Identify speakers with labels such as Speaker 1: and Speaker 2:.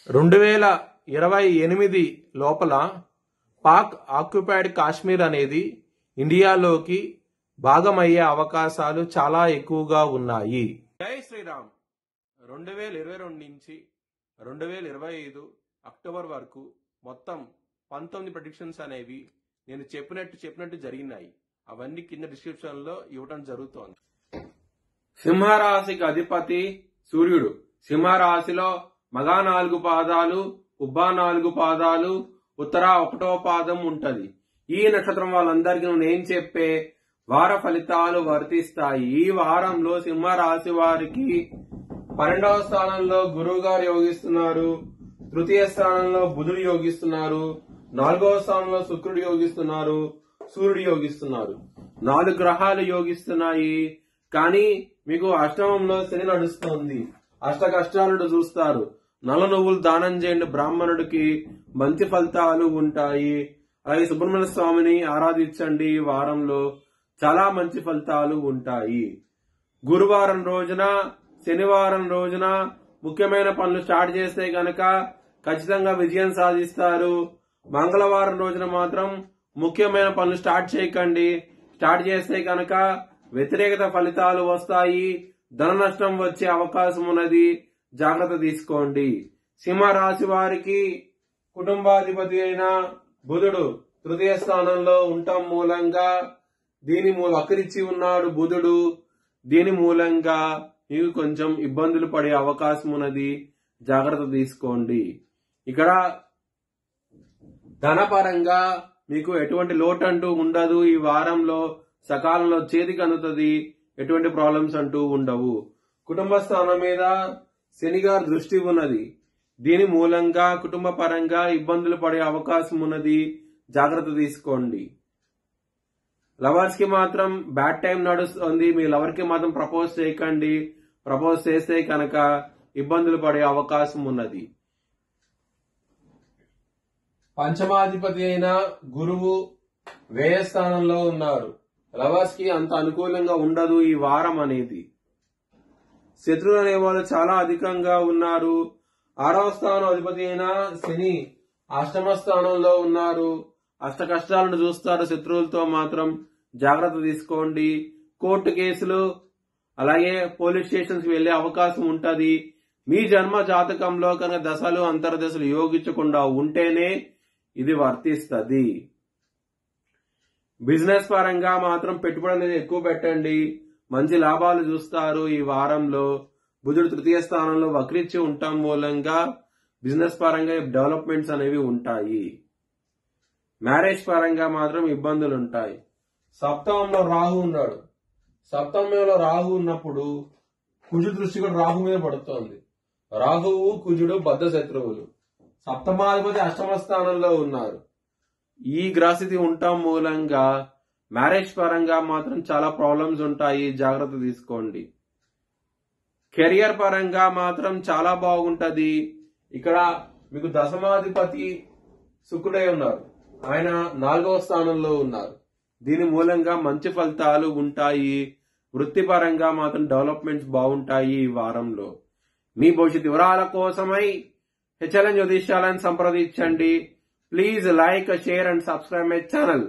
Speaker 1: 2028 లోపల పాక్ ఆక్యుపైడ్ కాశ్మీర్ అనేది ఇండియాలోకి భాగమయ్యే అవకాశాలు చాలా ఎక్కువగా ఉన్నాయి. జై శ్రీరామ్. 2022 నుంచి 2025 అక్టోబర్ వరకు మొత్తం 19 ప్రెడిక్షన్స్ అనేవి నేను చెప్పినట్టు జరిగినాయి. అవన్నీ కింద డిస్క్రిప్షన్ లో ఇవ్వడం జరుగుతోంది. సింహరాశికి అధిపతి సూర్యుడు. సింహరాశిలో మగ 4 పాదాలు, ఉబ్బ 4 పాదాలు, ఉత్తర 1వ పాదం ఉంటది. ఈ నక్షత్రం వాళ్ళందరికీ నేను చెప్పే వార ఫలితాలు వర్తిస్తాయి. ఈ వారంలో సింహరాశి వారికి 12వ స్థానంలో గురువు గారు యోగిస్తున్నారు, తృతీయ స్థానంలో బుధుడు యోగిస్తున్నారు, 4వ స్థానంలో శుక్రుడు యోగిస్తున్నారు, సూర్యుడు యోగిస్తున్నారు. 4 గ్రహాలు యోగిస్తున్నాయి. కానీ మీకు అష్టమంలో శని నడుస్తోంది. అష్ట కష్టాలను చూస్తారు. నల్ల నువ్వులు దానం చేయండి బ్రాహ్మణుడికి, మంచి ఫలితాలు ఉంటాయి. అలాగే సుబ్రహ్మణ్య స్వామిని ఆరాధించండి. ఈ వారంలో చాలా మంచి ఫలితాలు ఉంటాయి. గురువారం రోజున, శనివారం రోజున ముఖ్యమైన పనులు స్టార్ట్ చేస్తే గనక ఖచ్చితంగా విజయం సాధిస్తారు. మంగళవారం రోజున మాత్రం ముఖ్యమైన పనులు స్టార్ట్ చేయకండి. స్టార్ట్ చేస్తే కనుక వ్యతిరేకత ఫలితాలు వస్తాయి. ధన నష్టం వచ్చే అవకాశం ఉన్నది. జాగ్రత్త తీసుకోండి. సింహరాశి వారికి కుటుంబాధిపతి అయిన బుధుడు తృతీయ స్థానంలో ఉండటం మూలంగా వక్రించి ఉన్నాడు బుధుడు. దీని మూలంగా మీకు కొంచెం ఇబ్బందులు పడే అవకాశం ఉన్నది. జాగ్రత్త తీసుకోండి. ఇక్కడ ధనపరంగా మీకు ఎటువంటి లోటు అంటూ ఉండదు. ఈ వారంలో సకాలంలో చేతికి అందుతుంది. ఎటువంటి ప్రాబ్లమ్స్ అంటూ ఉండవు. కుటుంబ స్థానం మీద శని గారి దృష్టి ఉన్నది. దీని మూలంగా కుటుంబ పరంగా ఇబ్బందులు పడే అవకాశం ఉన్నది. జాగ్రత్త తీసుకోండి. లవర్స్ కి మాత్రం బ్యాడ్ టైం నడుస్తుంది. మీ లవర్ కి మాత్రం ప్రపోజ్ చేయకండి. ప్రపోజ్ చేస్తే కనుక ఇబ్బందులు పడే అవకాశం ఉన్నది. పంచమాధిపతి అయిన గురువు వ్యయ స్థానంలో ఉన్నారు. లవర్స్ కి అంత అనుకూలంగా ఉండదు ఈ వారం అనేది. శత్రువులు అనేవాళ్ళు చాలా అధికంగా ఉన్నారు. 6వ స్థానం అధిపతి అయిన శని అష్టమ స్థానంలో ఉన్నారు. అష్ట కష్టాలను చూస్తారు. శత్రువులతో మాత్రం జాగ్రత్త తీసుకోండి. కోర్టు కేసులు అలాగే పోలీస్ స్టేషన్స్ వెళ్లే అవకాశం ఉంటది. మీ జన్మ జాతకంలో కనుక దశలు అంతర్దశలు యోగించకుండా ఉంటేనే ఇది వర్తిస్తుంది. బిజినెస్ పరంగా మాత్రం పెట్టుబడి అనేది ఎక్కువ పెట్టండి. మంచి లాభాలు చూస్తారు. ఈ వారంలో బుధుడు తృతీయ స్థానంలో వక్రించి ఉండటం మూలంగా బిజినెస్ పరంగా డెవలప్మెంట్స్ అనేవి ఉంటాయి. మ్యారేజ్ పరంగా మాత్రం ఇబ్బందులు ఉంటాయి. సప్తమంలో రాహు ఉన్నాడు. సప్తమంలో రాహు ఉన్నప్పుడు కుజుడు దృష్టి కూడా రాహు మీద పడుతోంది. రాహువు కుజుడు బద్ధ శత్రువులు. సప్తమాధిపతి అష్టమ స్థానంలో ఉన్నారు. ఈ గ్రహస్థితి ఉండటం మూలంగా మ్యారేజ్ పరంగా మాత్రం చాలా ప్రాబ్లమ్స్ ఉంటాయి. జాగ్రత్త తీసుకోండి. కెరియర్ పరంగా మాత్రం చాలా బాగుంటది. ఇక్కడ మీకు దశమాధిపతి శుక్రుడే ఉన్నారు. ఆయన 4వ స్థానంలో ఉన్నారు. దీని మూలంగా మంచి ఫలితాలు ఉంటాయి. వృత్తిపరంగా మాత్రం డెవలప్మెంట్స్ బాగుంటాయి ఈ వారంలో. మీ భవిష్యత్ వివరాల కోసమై హెచ్ఎల్ఎన్ జ్యోతిష్యాలను సంప్రదించండి. Please like, share and subscribe my channel.